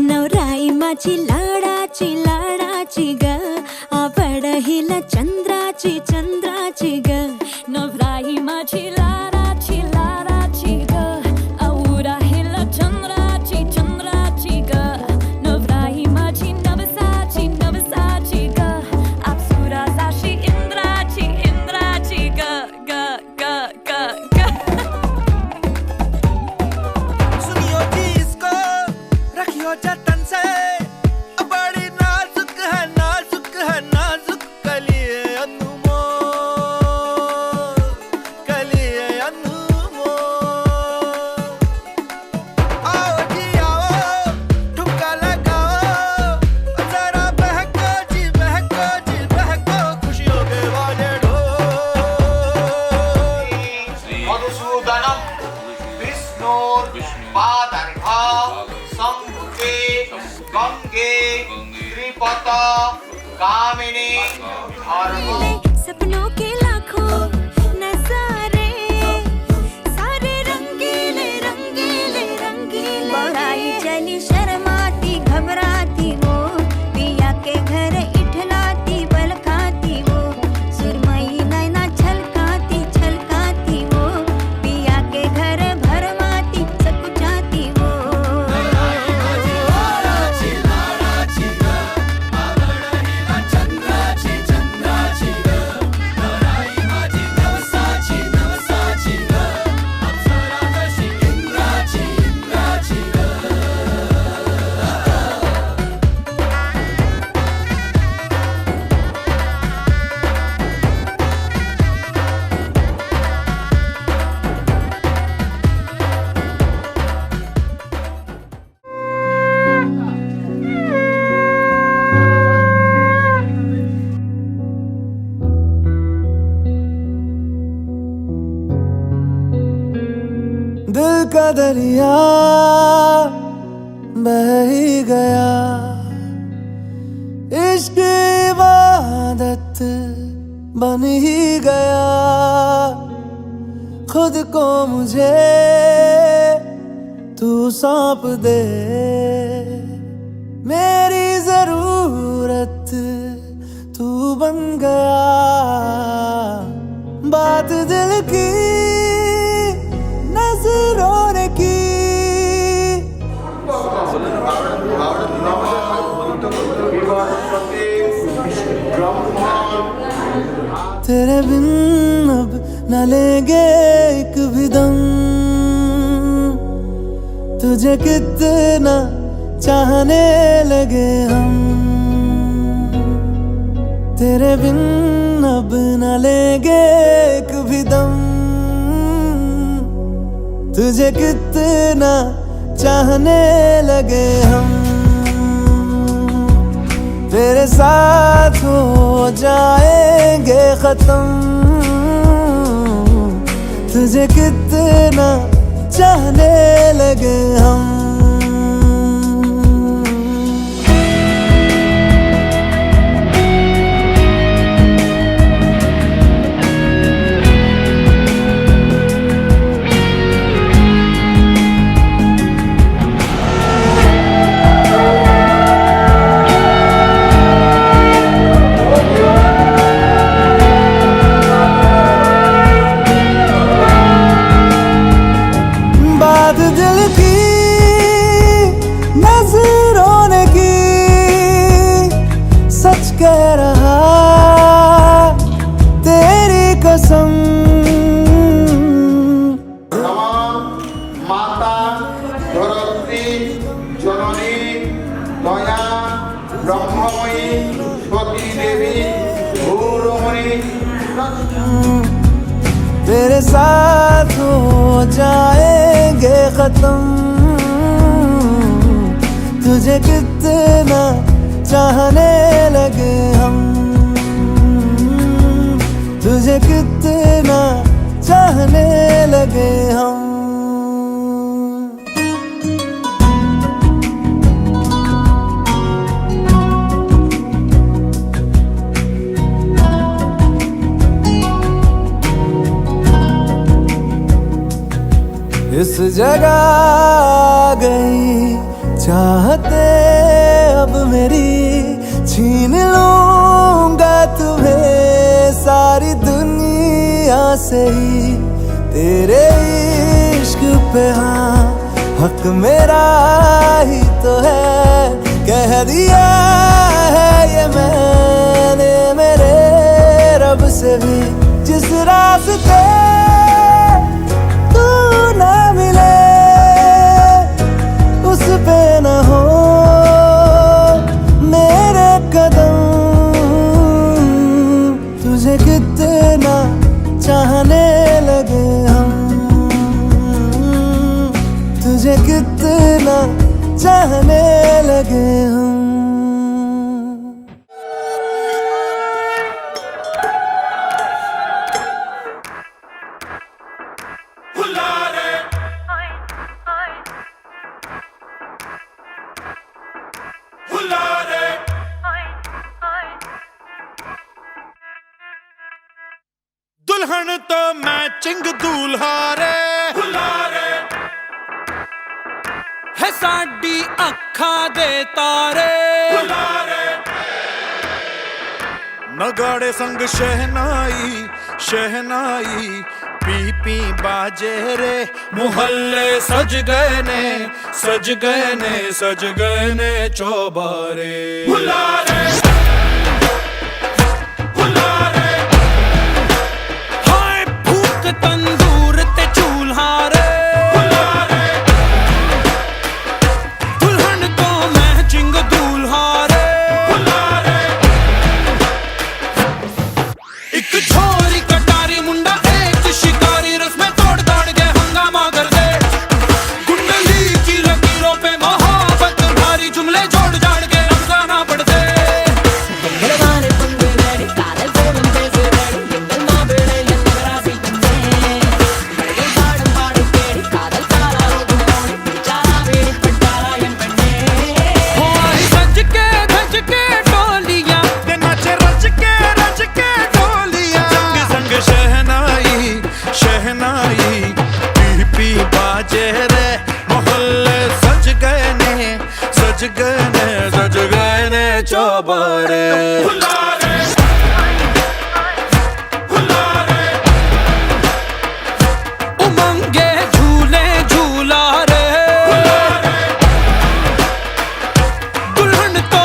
नवराई माझी लाडाची लाडाची ग, आवड हिला चंद्राची चंद्राची ग. नवराई माझी लाडाची लाडाची ग, आवड हिला चंद्राची चंद्राची ग. नवराई माझी नवसाची नवसाची ग, अप्सरा जाशी इंद्राची इंद्राची ग ग ग ग ग. सुनियो जी इसको, रखियो जतन से, बड़ी नाजुक है नाजुक कलिए अनमोल, कलिए अनमोल. आओ जी आओ, ठुमका लगाओ, जरा बहको जी बहको जी बहको, खुशियों के बाजे ढोल. मधुसूदनम विष्णुर पादर्भाव शंभुके गंगे त्रिपत कामिनी धर्म. सपनों के लाखों नजारे, सारे रंगीले रंगीले रंगीले. बड़ाई चली शर्माती घबराती वो, पिया के घर इठलाती बल खाती वो. सुरमई नैना छलकाती छलकाती वो, पिया के घर भरमाती सकुचाती वो. दिल का दरिया बह ही गया, इश्क इबादत बन ही गया. खुद को मुझे तू सौंप दे, मेरी जरूरत तू बन गया. बात दिल की नजरों ने की, तेरे बिन अब न लेंगे एक भी दम. तुझे कितना चाहने लगे हम, तेरे बिन अब न लेंगे एक भी दम. तुझे कितना चाहने लगे हम, तेरे साथ हो जाएंगे खत्म. तुझे कितना चाहने लगे हम. बात दिल की नजरों ने की, सच कह रहा तेरी कसम. माता धरत्री जननी दया ब्रह्ममयी सती देवी गौरमणि. तेरे साथ हो जाएंगे खत्म. तुझे कितना चाहने लगे हम, तुझे कितना चाहने लगे हम. इस जगह आ गई चाहते मेरी, छीन लूंगा तुम्हें सारी दुनिया से ही। तेरे इश्क पे हाँ हक मेरा ही तो है, कह दिया है ये मैंने मेरे रब से भी। जिस रास्ते तू ना मिले उस पे न हो मेरे कदम, तुझे कितना चाहने लगे हम, तुझे कितना चाहने लगे हम। दुल्हन तो मैचिंग दूल्हा रे, है साडी अखां दे तारे। नगाड़े संग शहनाई शहनाई, पी पी बाजे रे, मुहल्ले सज गए ने सज गए ने सज गए ने चौबारे। तंदूर ते चूल्हा रे, दुल्हन तो मैचिंग दूल्हा रे। एक छोरी कटारी मुंडा एक शिकारी, रस्में तोड़ दाड़ गए हंगामा कर दे। कुंडली की लकीरों पे मोहब्बत भारी, जुमले जोड़ जाड़ के रमजाना पड़ दे। सज गए ने चौबारे। उमंगे झूले झूला रे, दुल्हन तो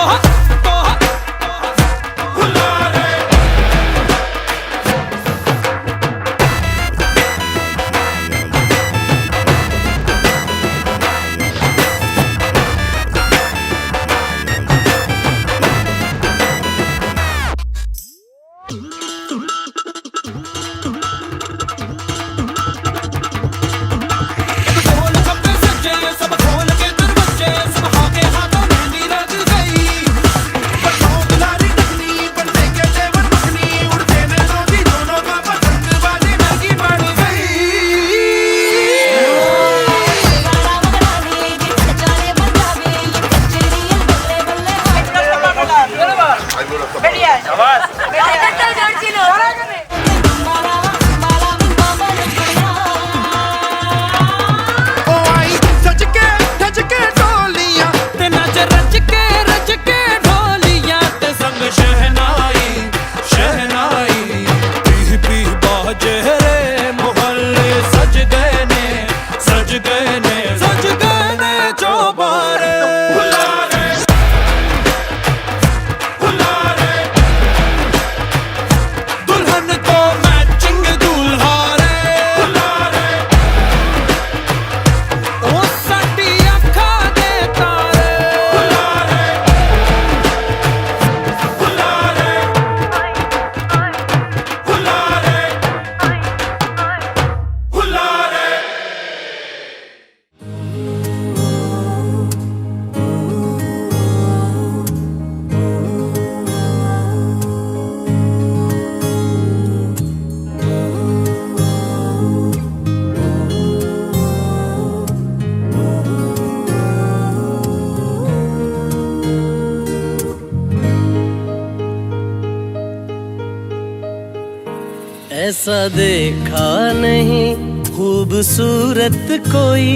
ऐसा देखा नहीं खूबसूरत कोई,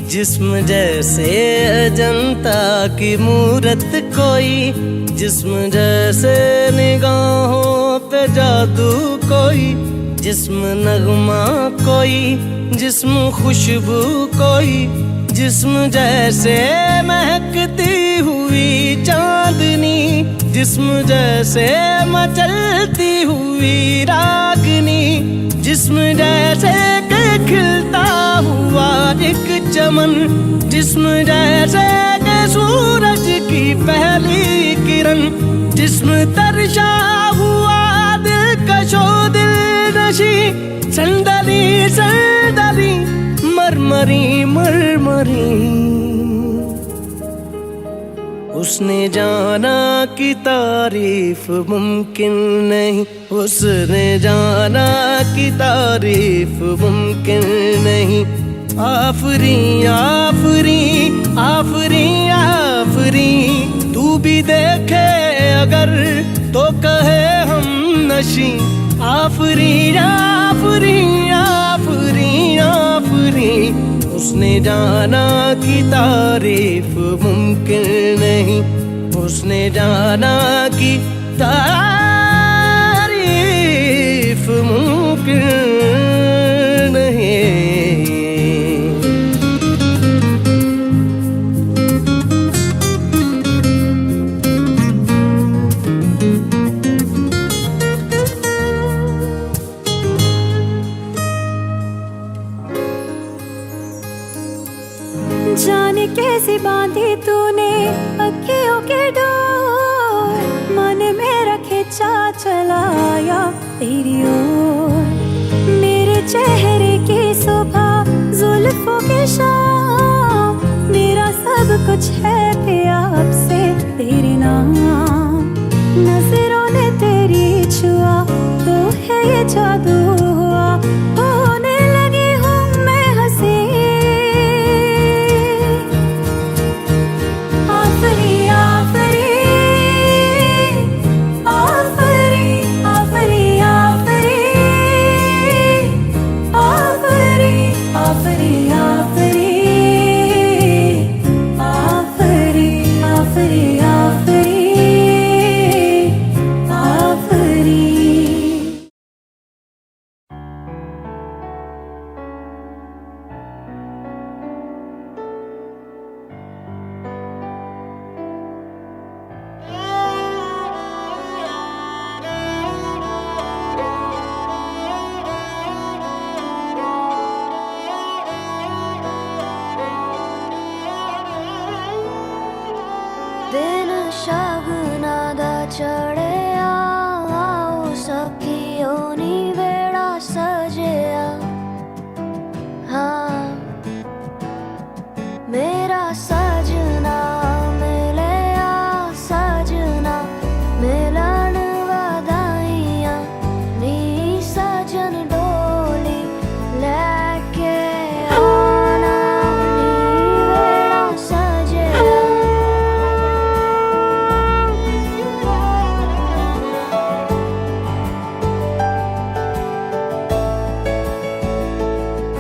जिस्म जैसे अजंता की मूरत कोई, जिस्म जैसे निगाहों पे जादू कोई, जिस्म नगमा कोई, जिस्म खुशबू कोई, जिस्म जैसे महकती हुई चांदनी, जिस्म जैसे मचलती हुई रागनी, जिस्म जैसे के खिलता हुआ एक चमन, जिस्म जैसे के सूरज की पहली किरण, जिस्म तरशा हुआ दिलकशो दिल नशी, संदली संदली मरमरी मरमरी। उसने जाना कि तारीफ मुमकिन नहीं, उसने जाना कि तारीफ मुमकिन नहीं। आफरी आफरी आफरी आफरी, तू भी देखे अगर तो कहे हम नशी। आफरी आफरी आफरी आफरी, उसने जाना कि तारीफ मुमकिन नहीं, उसने जाना कि तारीफ मुमकिन नहीं। जाने कैसे बांधी तूने अखियों के डोर, मन मेरा खिंचा चलाया तेरी ओर। मेरे चेहरे की सुबह जुल्फों की शाम, मेरा सब कुछ है प्यार से तेरे नाम। नजरों ने तेरी छुआ तो है ये जादू हुआ, होने लगी हूँ मैं हंसी। आफरी आफरी आफरी आफरी आफरी आफरी आफरी आफरी आफरी आफरी आफरी आफरी। दिन शगुना दा चढ़िया, आओ सखियों नी वेड़ा सजिया। हाँ मेरा सजना मिलिया, सजना मिलन वधाइयां नी, सजन डोली लेके आना नी वेड़ा सजिया।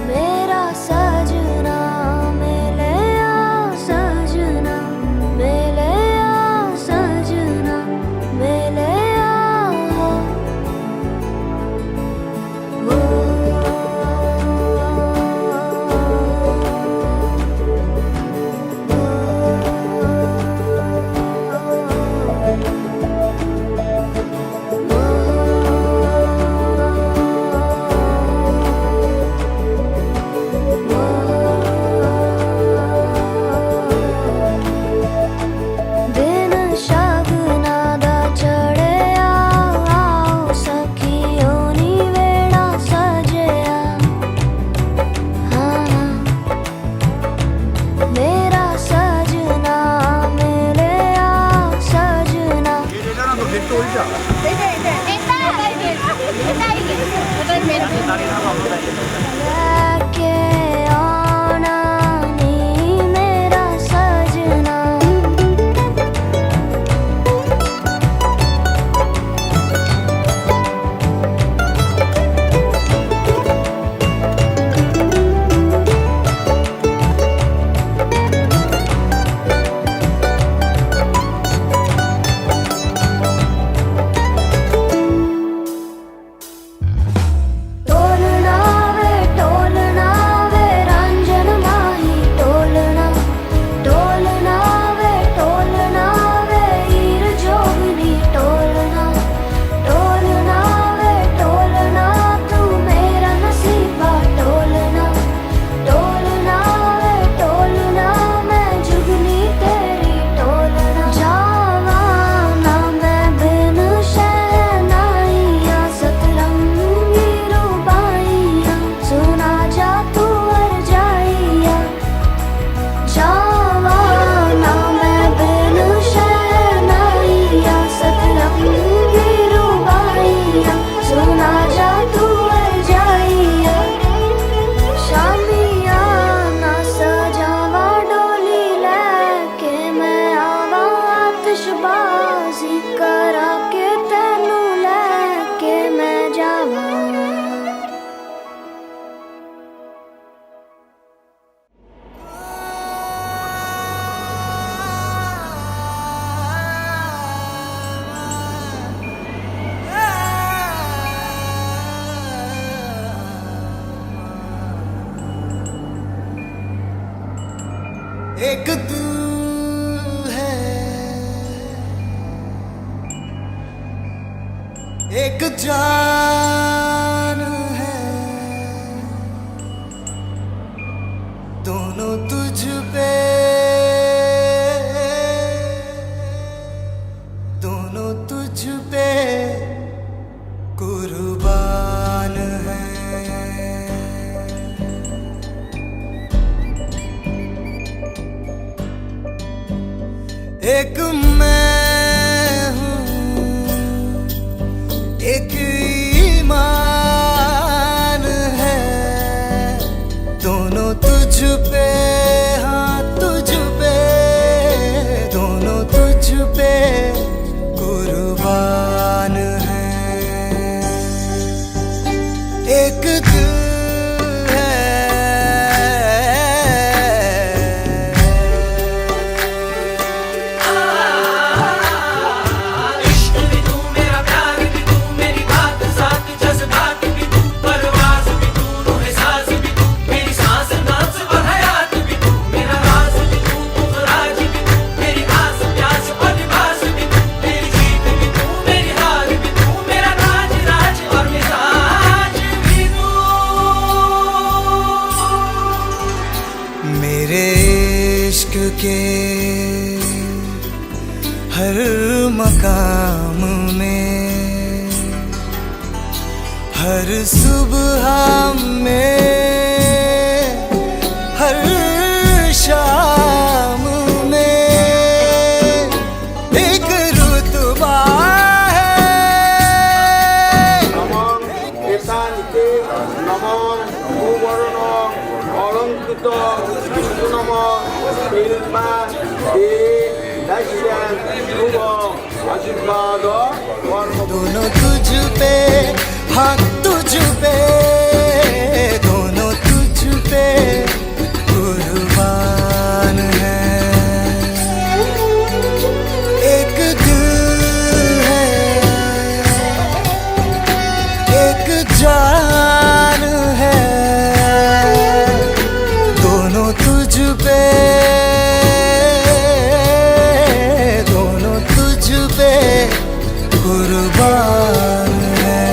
मेरा सजना मिलिया, सजना मिलिया, सजना मिलिया। दिन शगुना दा चढ़िया, आओ सखियों नी वेड़ा सजिया। हाँ मेरा सजना मिलिया, सजना लेके आना नी मेरा सजना। एक जान है दोनों तुझ पे, दोनों तुझ पे कुर्बान है। एक मैं हूँ, एक ईमान है, दोनों तुझ पे, हाँ तुझ पे, दोनों तुझ पे कुर्बान है। एक दिल के हर मकाम में, हर सुबह में, हर शाम में एक रुतबा है। নমঃ এতানিতে নমঃ সুবর্ণ অলঙ্কৃত বিষ্ণু নমঃ শিল্পা দে দাস্যান শুভ আশীর্বাদ কর্ম। दोनों तुझ पे, हाँ तुझ पे, दोनों तुझ पे कुर्बान है। एक दिल है, एक जान है, दोनों तुझ पे, दोनों तुझ पे कुर्बान है।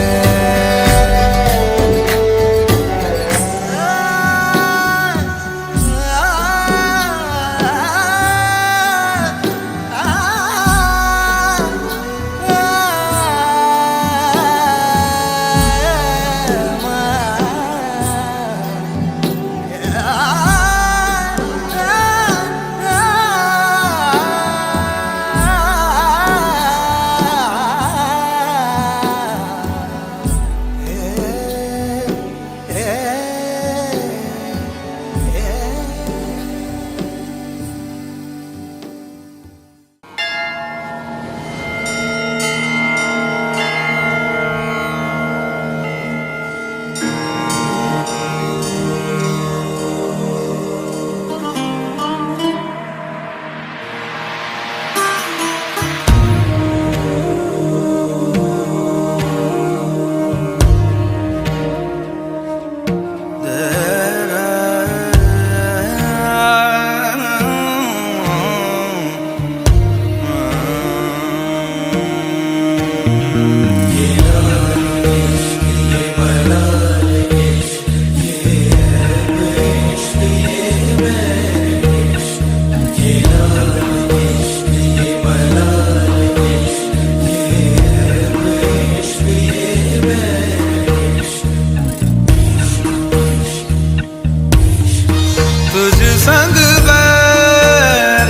तुझ संग बैर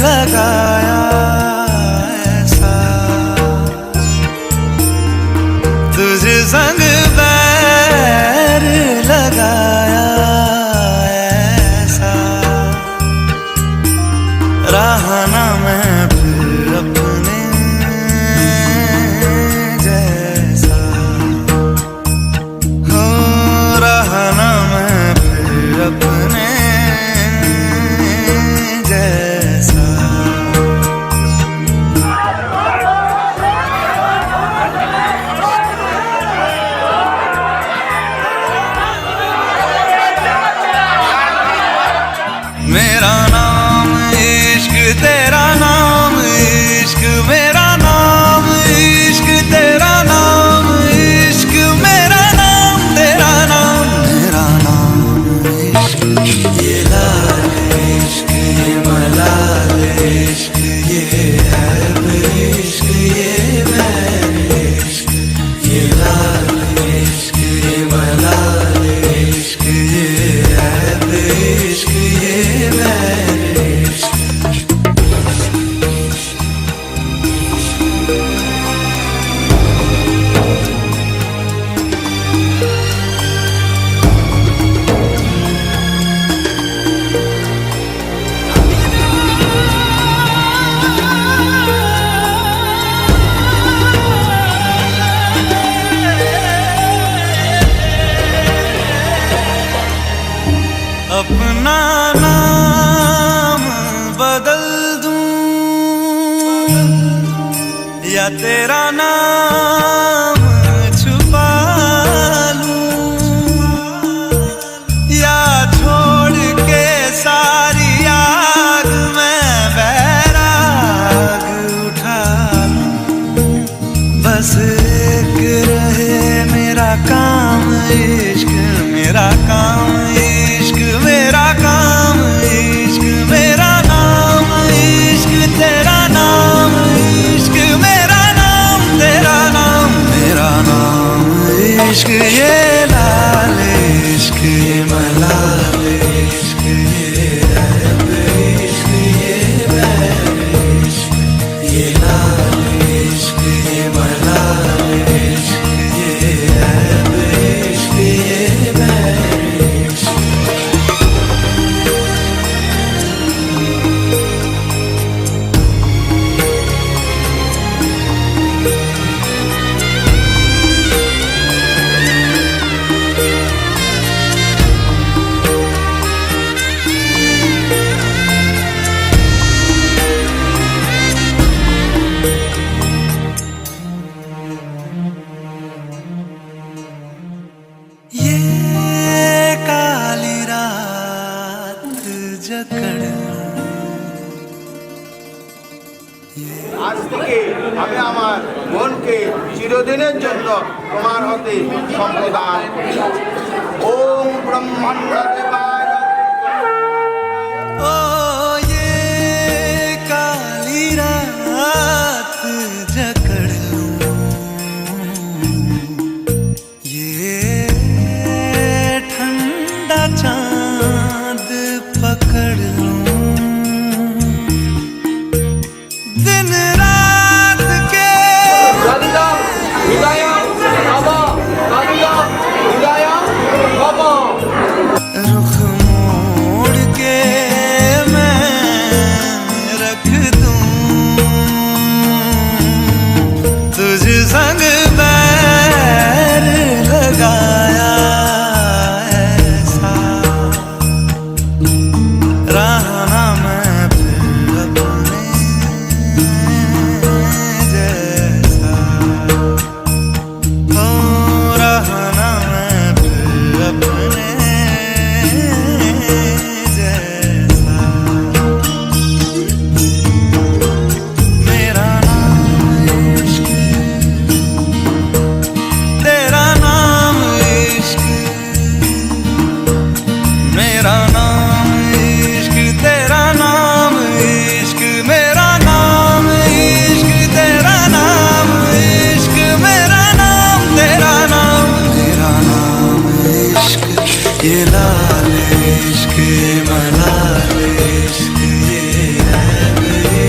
लगाया ऐसा, तुझ संग बैर लगाया ऐसा, रहा ना मैं फिर अपने जैसा, हो रहा ना मैं फिर अपने जैसा। मेरा नाम इश्क, तेरा नाम इश्क, मेरा नाम इश्क, तेरा नाम या तेरा नाम छुपा लूं, या छोड़ के सारी आग में बैराग उठा लूं। बस एक रहे मेरा काम इश्क, मेरा काम इश्क, मेरा काम इश्क, मेरा नाम इश्क, तेरा नाम इश्क, मेरा नाम तेरा नाम, मेरा नाम इश्क, ये लाल इश्क, ये मलाल इश्क, ये रब इश्क, ये बैर इश्क, ये लाल इश्क, ये मलाल इश्क, ये रब इश्क, ये बैर इश्क। ये काली रात जकड़ আজ থেকে আমি আমার মনকে চিরদিনের জন্য তোমার হতে সম্প্রদান করি। ওম ব্রহ্মাণ্ড দেবায় ओ ये काली रात जकड़ लूं, ये ठंडा चांद पकड़ लूं, दिन रात के रुख मोड़ के मैं रख दूं तुझ संग बैर लगाया ऐसा, रहना मैं फिर अपने जैसा, हो रहना मैं फिर अपने जैसा। मेरा नाम इश्क, तेरा नाम इश्क, मेरा नाम इश्क, तेरा नाम इश्क, मेरा नाम इश्क, तेरा नाम इश्क, मेरा नाम तेरा नाम, मेरा नाम इश्क, ये लाल इश्क, ये मलाल इश्क, ये रब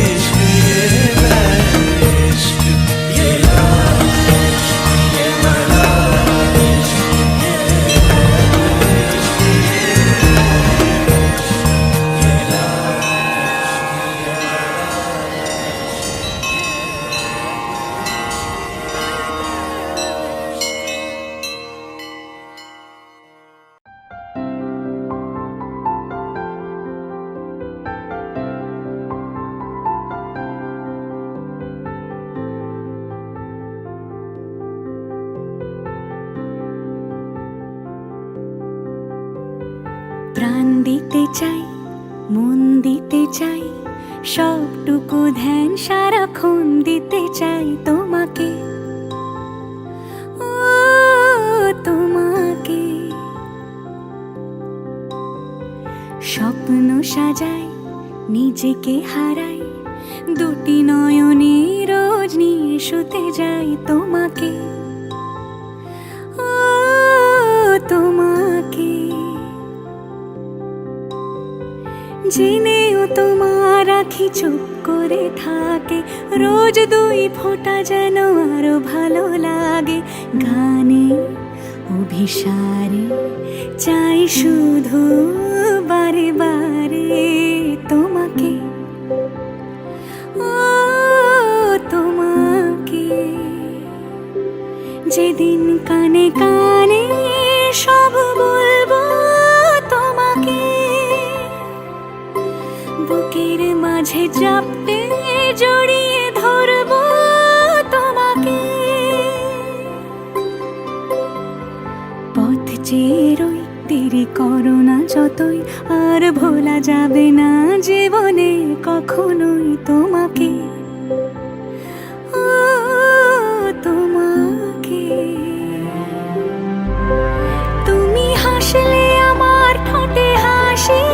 इश्क, ये बैर इश्क, ये लाल इश्क, ये मलाल इश्क, ये रब इश्क, ये लाल প্রাণ দিতে চাই, মন দিতে চাই, সবটুকু ধ্যান সারাক্ষণ দিতে চাই তোমাকে, ও তোমাকে। স্বপ্ন সাজাই, নিজেকে হারাই, দুটি নয়নে রোজ নিয়ে শুতে যাই তোমাকে, ও তোমাকে। জেনেও তোমার আখি চুপ করে থাকে, রোজ দুই ফোঁটা যেন আরো ভালো লাগে। গানে অভিসারে চাই শুধু বারে বারে তোমাকে, ও তোমাকে। যেদিন কানে কানে সব বলবো তোমাকে, বুকের মাঝে চাপতে জড়িয়ে দেরি করো না যতই, আর ভোলা যাবে না জীবনে কখনোই তোমাকে, ও তোমাকে। তুমি হাসলে আমার ঠোঁটে হাসি,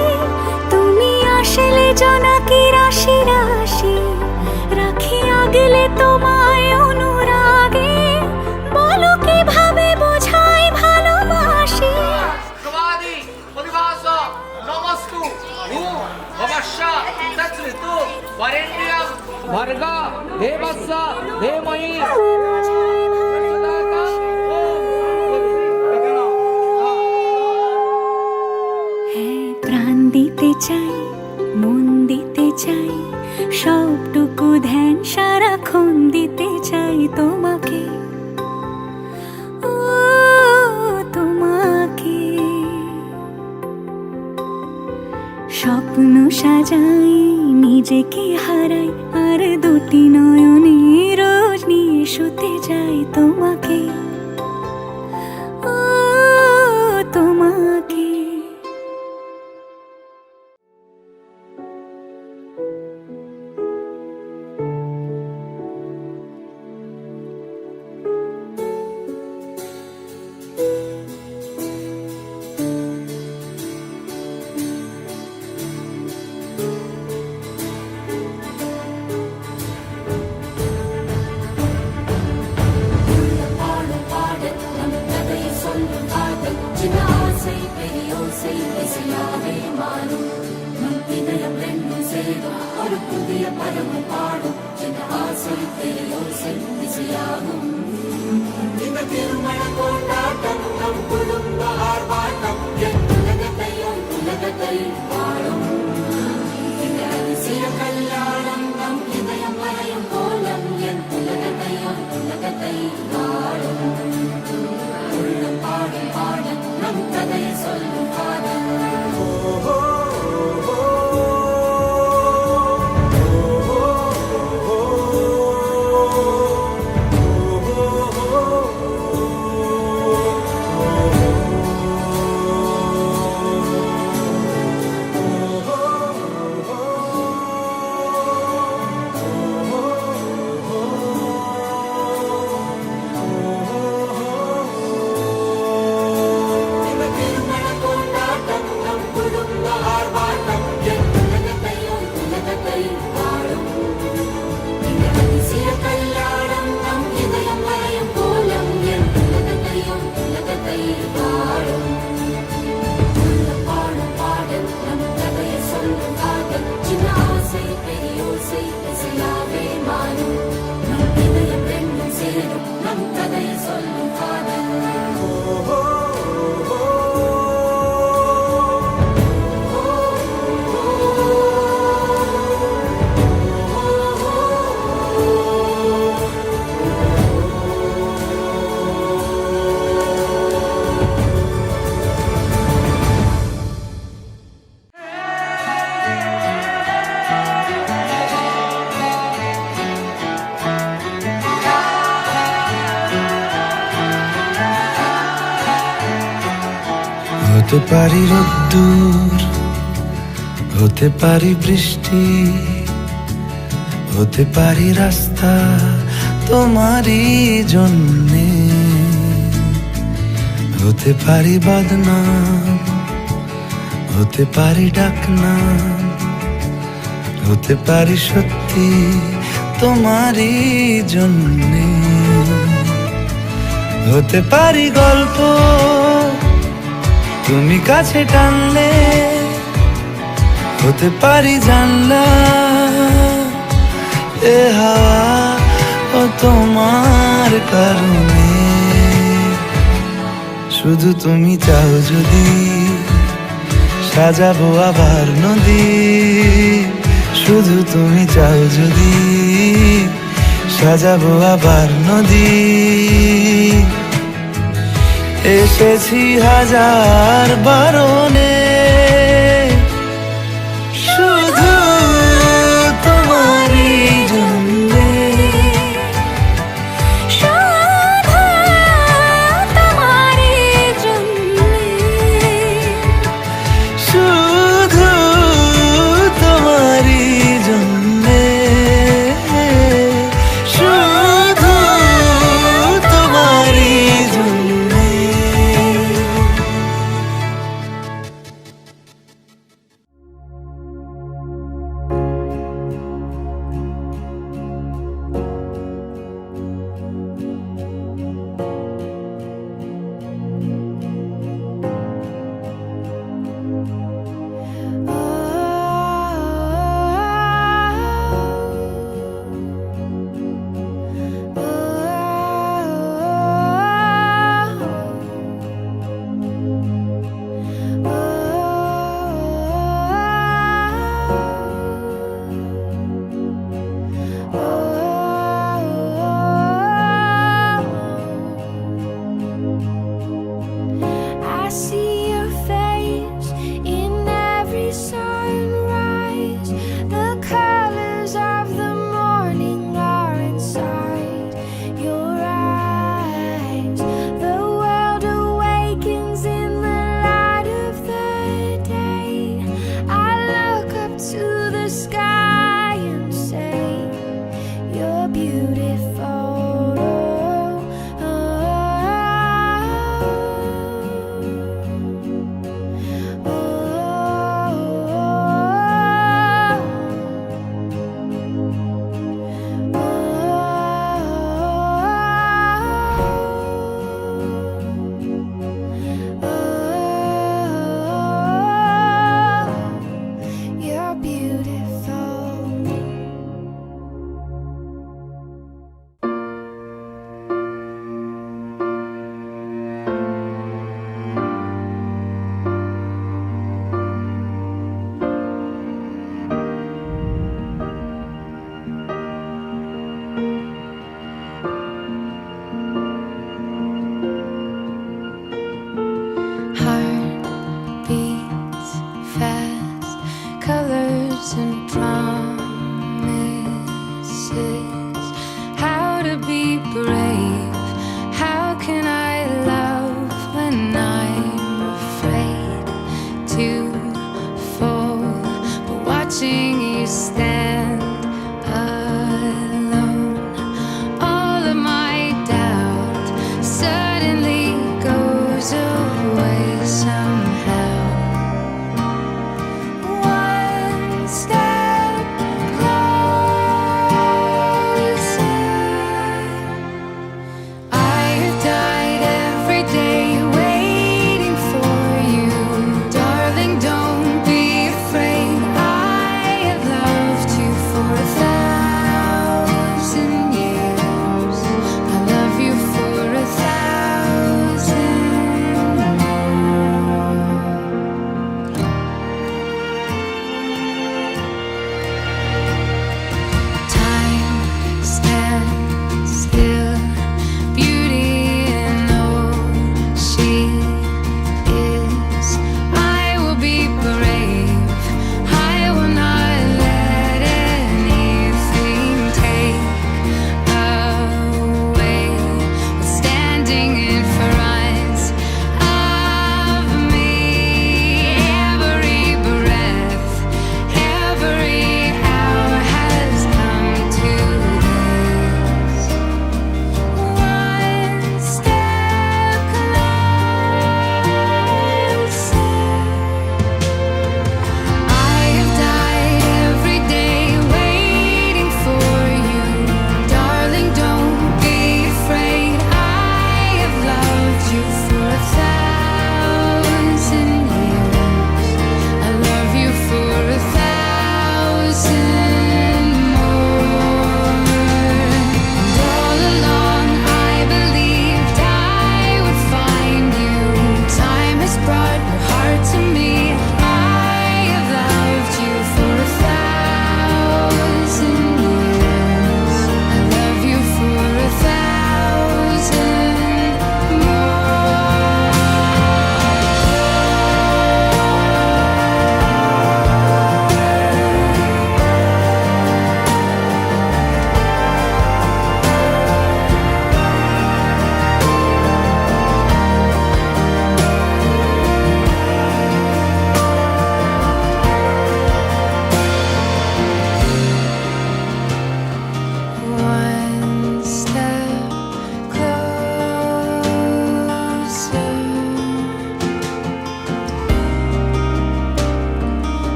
তুমি আসলে জোনাকি রাশি রাশি, রাখি আগলে তোমায় অনুরাগে, বলো কিভাবে বোঝাই ভালোবাসি। Shubhadi, Purivasa, Namastu, Bhu, Bhavasya, Tatsritu, Varendyam, Bharga, Devassa, Devahi. হ্যাঁ, প্রাণ দিতে চাই, মন দিতে চাই, সবটুকু ধ্যান সারাক্ষণ দিতে চাই তোমাকে, ও তোমাকে। স্বপ্ন সাজাই, নিজেকে হারাই, আর দুটি নয়নে রোজ নিয়ে শুতে যাই তোমাকে, ও তোমাকে। হতে পারি রোদ্দুর, হতে পারি বৃষ্টি, হতে পারি রাস্তা তোমারই জন্যে, হতে পারি বদনাম, হতে পারি ডাকনাম, হতে পারি সত্যি তোমারই জন্যে, হতে পারি গল্প তুমি কাছে টানলে, হতে পারি জানলা এ হাওয়া ও তোমার কারণে। শুধু তুমি চাও যদি সাজাবো আবার নদী, শুধু তুমি চাও যদি সাজাবো আবার নদী। এসেছি হাজার বারণে, শুধু তোমারই জন্যে, শুধু তোমারই জন্যে।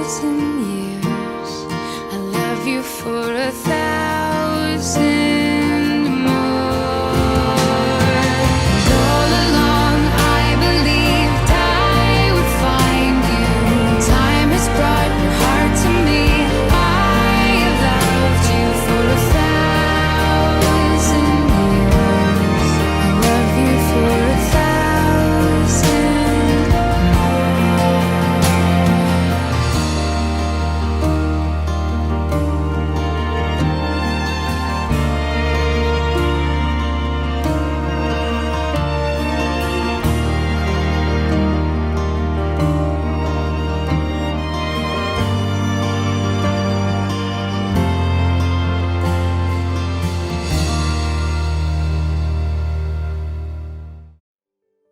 1,000 years. I love you for 1,000 more. And all along I believed I would find you. Time has brought your heart to me. I have loved you for 1,000 years. I love you for 1,000 more.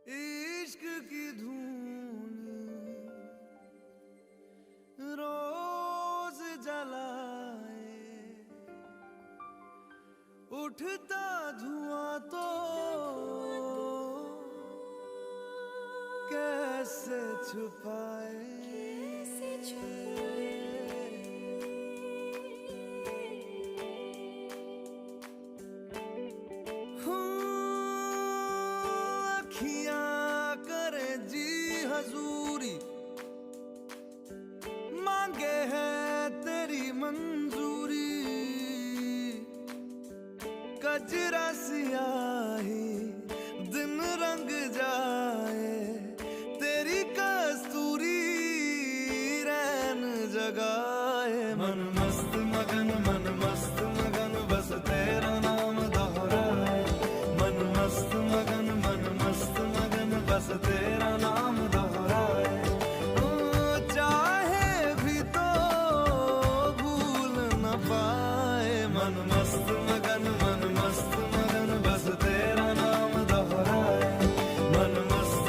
इश्क की धून रोज जलाए, उठता धुआं तो कैसे छुपाए। अखियां करे जी हजूरी, मांगे है तेरी मंजूरी। कजरा सियाही दिन रंग जाए, तेरी कस्तूरी रैन जगाए। मन मस्त मगन बस तेरा नाम दोहराए। मन मस्त मगन बस तेरा नाम दोहराए। चाहे भी तो भूल न पाए। मन मस्त मगन बस तेरा नाम दोहराए। मन मस्त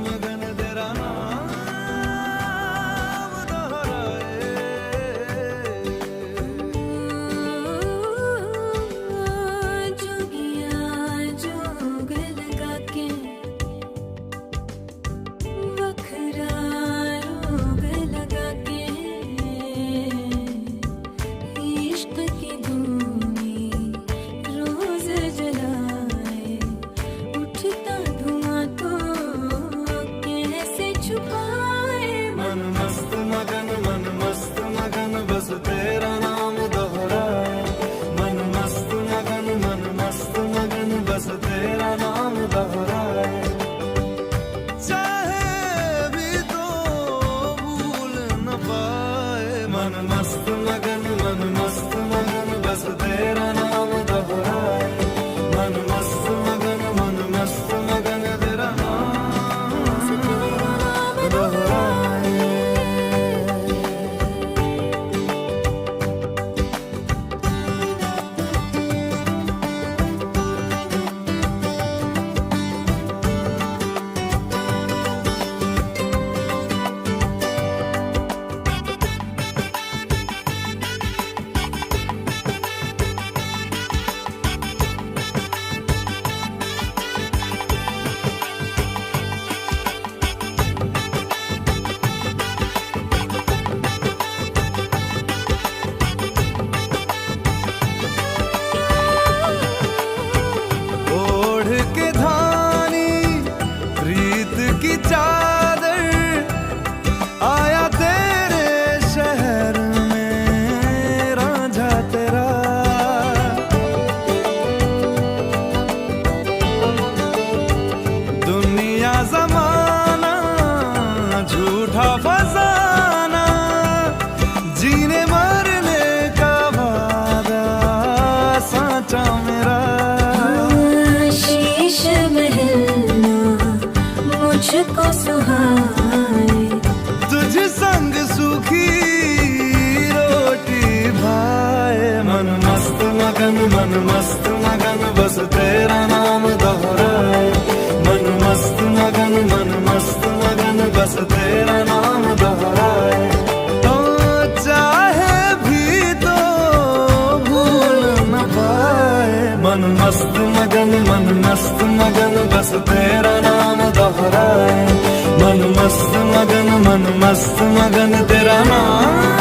मगन तेरा नाम दोहराए। जोगिया जोग लगा के वखरा रोग लगा के, इश्क की धूनी रोज जलाए, उठता धुआं तो कैसे छुपाए। मन मस्त मगन बस तेरा नाम दोहराए। मन मस्त मगन बस तेरा नाम दोहराए। चाहे भी तो भूल न पाए। मन मस्त मगन बस तेरा नाम दोहराए। मन मस्त मगन तेरा नाम दोहराए। ओढ़ के धानी प्रीत की चादर, आया तेरे शहर में रांझा तेरा। दुनिया जमाना झूठा फसाना, जीने मरने का वादा साचा मेरा। शीश महलना मुझको सुहाए, तुझ संग सूखी रोटी भाए। मन मस्त मगन बस तेरा नाम दोहराए। मन मस्त मगन बस तेरा नाम दोहराए। तो चाहे भी तो भूल न पाए। मन मस्त मगन बस तेरा नाम दोहराए। मन मस्त मगन मस्त मगन तेरा नाम